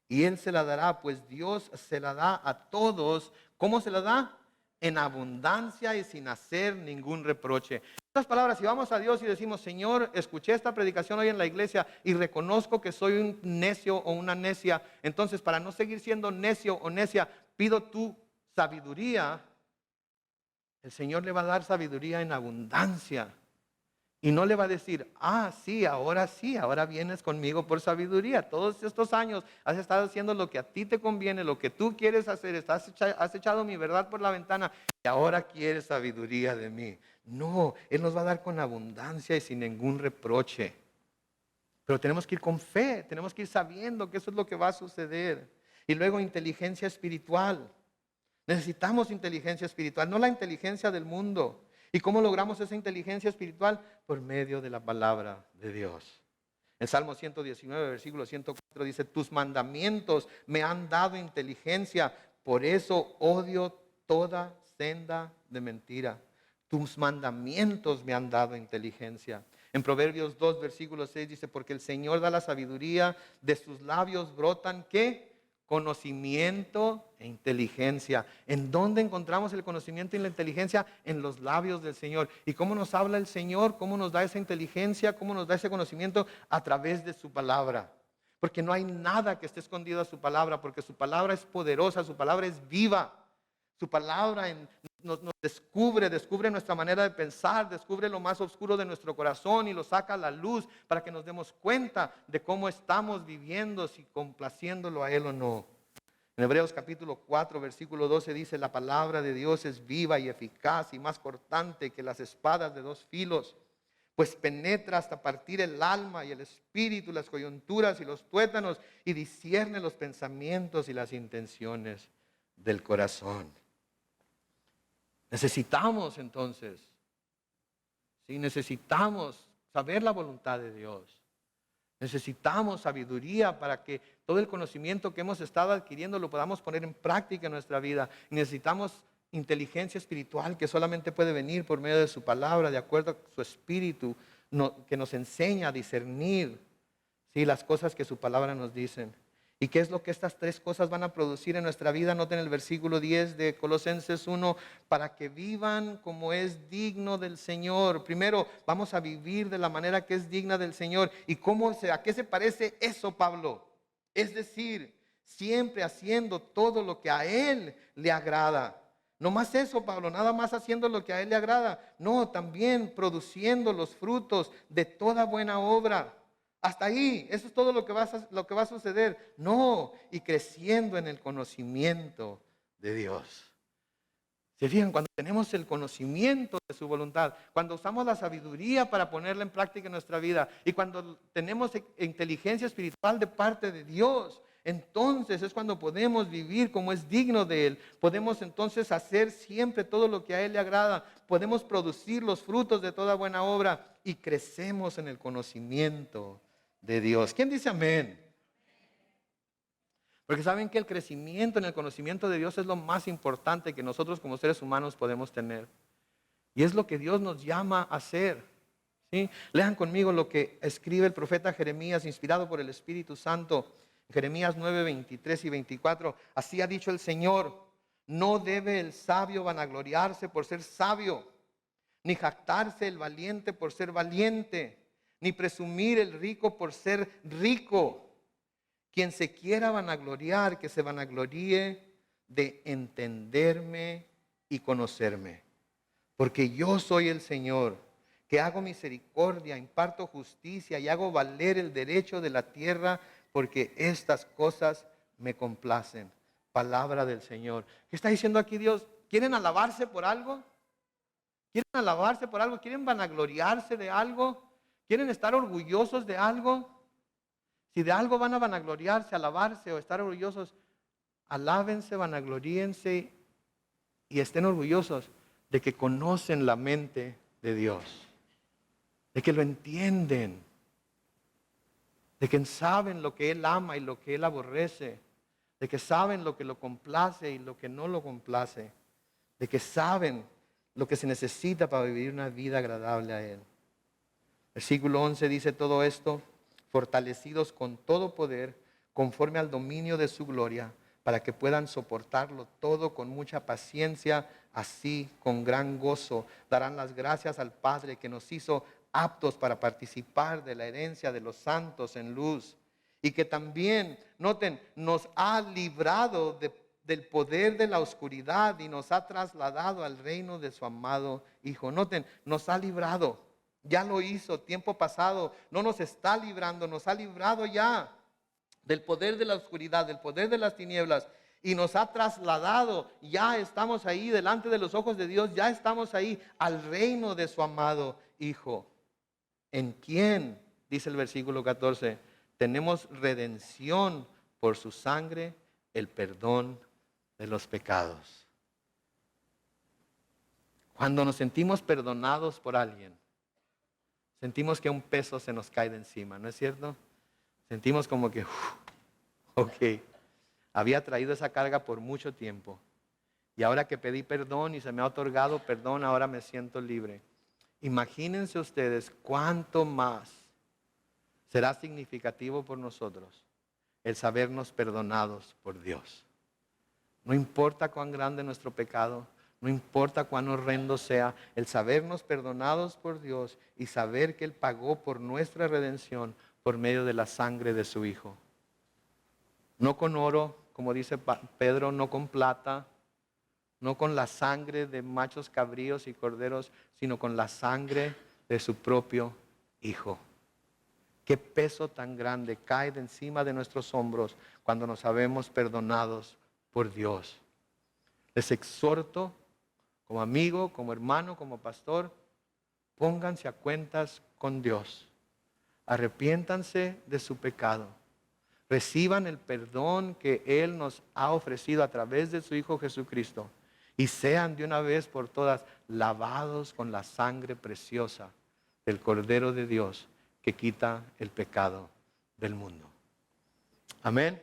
Speaker 1: Y Él se la dará, pues Dios se la da a todos. ¿Cómo se la da? En abundancia y sin hacer ningún reproche. En otras palabras, si vamos a Dios y decimos, Señor, escuché esta predicación hoy en la iglesia y reconozco que soy un necio o una necia, entonces para no seguir siendo necio o necia, pido tu sabiduría. El Señor le va a dar sabiduría en abundancia. Y no le va a decir, sí, ahora vienes conmigo por sabiduría. Todos estos años has estado haciendo lo que a ti te conviene, lo que tú quieres hacer. Has echado mi verdad por la ventana y ahora quieres sabiduría de mí. No, Él nos va a dar con abundancia y sin ningún reproche. Pero tenemos que ir con fe, tenemos que ir sabiendo que eso es lo que va a suceder. Y luego inteligencia espiritual. Necesitamos inteligencia espiritual, no la inteligencia del mundo. ¿Y cómo logramos esa inteligencia espiritual? Por medio de la palabra de Dios. En Salmo 119, versículo 104 dice, tus mandamientos me han dado inteligencia, por eso odio toda senda de mentira. Tus mandamientos me han dado inteligencia. En Proverbios 2, versículo 6 dice, porque el Señor da la sabiduría, de sus labios brotan, ¿qué? Conocimiento e inteligencia. ¿En dónde encontramos el conocimiento y la inteligencia? En los labios del Señor. ¿Y cómo nos habla el Señor? ¿Cómo nos da esa inteligencia? ¿Cómo nos da ese conocimiento? A través de su palabra. Porque no hay nada que esté escondido a su palabra, porque su palabra es poderosa, su palabra es viva. Su palabra nos descubre nuestra manera de pensar, descubre lo más oscuro de nuestro corazón y lo saca a la luz para que nos demos cuenta de cómo estamos viviendo, si complaciéndolo a Él o no. En Hebreos capítulo 4, versículo 12 dice, la palabra de Dios es viva y eficaz y más cortante que las espadas de dos filos, pues penetra hasta partir el alma y el espíritu, las coyunturas y los tuétanos, y discierne los pensamientos y las intenciones del corazón. Necesitamos entonces, necesitamos saber la voluntad de Dios. Necesitamos sabiduría para que todo el conocimiento que hemos estado adquiriendo lo podamos poner en práctica en nuestra vida. Necesitamos inteligencia espiritual que solamente puede venir por medio de su palabra, de acuerdo a su espíritu, que nos enseña a discernir las cosas que su palabra nos dicen. ¿Y qué es lo que estas tres cosas van a producir en nuestra vida? Noten el versículo 10 de Colosenses 1, para que vivan como es digno del Señor. Primero, vamos a vivir de la manera que es digna del Señor. ¿Y a qué se parece eso, Pablo? Es decir, siempre haciendo todo lo que a Él le agrada. No más eso, Pablo, nada más haciendo lo que a Él le agrada. No, también produciendo los frutos de toda buena obra, Hasta ahí, eso es todo lo que va a suceder. No, y creciendo en el conocimiento de Dios. ¿Se fijan? Cuando tenemos el conocimiento de su voluntad, cuando usamos la sabiduría para ponerla en práctica en nuestra vida y cuando tenemos inteligencia espiritual de parte de Dios, entonces es cuando podemos vivir como es digno de Él. Podemos entonces hacer siempre todo lo que a Él le agrada. Podemos producir los frutos de toda buena obra y crecemos en el conocimiento de Dios. ¿Quién dice amén? Porque saben que el crecimiento en el conocimiento de Dios es lo más importante que nosotros como seres humanos podemos tener. Y es lo que Dios nos llama a hacer. ¿Sí? Lean conmigo lo que escribe el profeta Jeremías, inspirado por el Espíritu Santo. Jeremías 9, 23 y 24. Así ha dicho el Señor: no debe el sabio vanagloriarse por ser sabio, ni jactarse el valiente por ser valiente, ni presumir el rico por ser rico. Quien se quiera vanagloriar, que se vanagloríe de entenderme y conocerme. Porque yo soy el Señor, que hago misericordia, imparto justicia y hago valer el derecho de la tierra, porque estas cosas me complacen. Palabra del Señor. ¿Qué está diciendo aquí Dios? ¿Quieren alabarse por algo? ¿Quieren alabarse por algo? ¿Quieren vanagloriarse de algo? ¿Quieren estar orgullosos de algo? Si de algo van a vanagloriarse, alabarse o estar orgullosos, alábense, vanagloríense y estén orgullosos de que conocen la mente de Dios, de que lo entienden, de que saben lo que Él ama y lo que Él aborrece, de que saben lo que lo complace y lo que no lo complace, de que saben lo que se necesita para vivir una vida agradable a Él. Versículo 11 dice todo esto: fortalecidos con todo poder, conforme al dominio de su gloria, para que puedan soportarlo todo con mucha paciencia, así con gran gozo darán las gracias al Padre que nos hizo aptos para participar de la herencia de los santos en luz, y que también, noten, nos ha librado del poder de la oscuridad y nos ha trasladado al reino de su amado Hijo. Noten, nos ha librado. Ya lo hizo tiempo pasado, no nos está librando, nos ha librado ya del poder de la oscuridad, del poder de las tinieblas, y nos ha trasladado. Ya estamos ahí delante de los ojos de Dios, ya estamos ahí al reino de su amado Hijo, en quien, dice el versículo 14, tenemos redención por su sangre, el perdón de los pecados. Cuando nos sentimos perdonados por alguien, sentimos que un peso se nos cae de encima, ¿no es cierto? Sentimos como que, ok, había traído esa carga por mucho tiempo. Y ahora que pedí perdón y se me ha otorgado perdón, ahora me siento libre. Imagínense ustedes cuánto más será significativo por nosotros el sabernos perdonados por Dios. No importa cuán grande nuestro pecado, no importa cuán horrendo sea, el sabernos perdonados por Dios y saber que Él pagó por nuestra redención por medio de la sangre de su Hijo. No con oro, como dice Pedro, no con plata, no con la sangre de machos cabríos y corderos, sino con la sangre de su propio Hijo. Qué peso tan grande cae de encima de nuestros hombros cuando nos sabemos perdonados por Dios. Les exhorto, como amigo, como hermano, como pastor, pónganse a cuentas con Dios. Arrepiéntanse de su pecado. Reciban el perdón que Él nos ha ofrecido a través de su Hijo Jesucristo. Y sean de una vez por todas lavados con la sangre preciosa del Cordero de Dios que quita el pecado del mundo. Amén.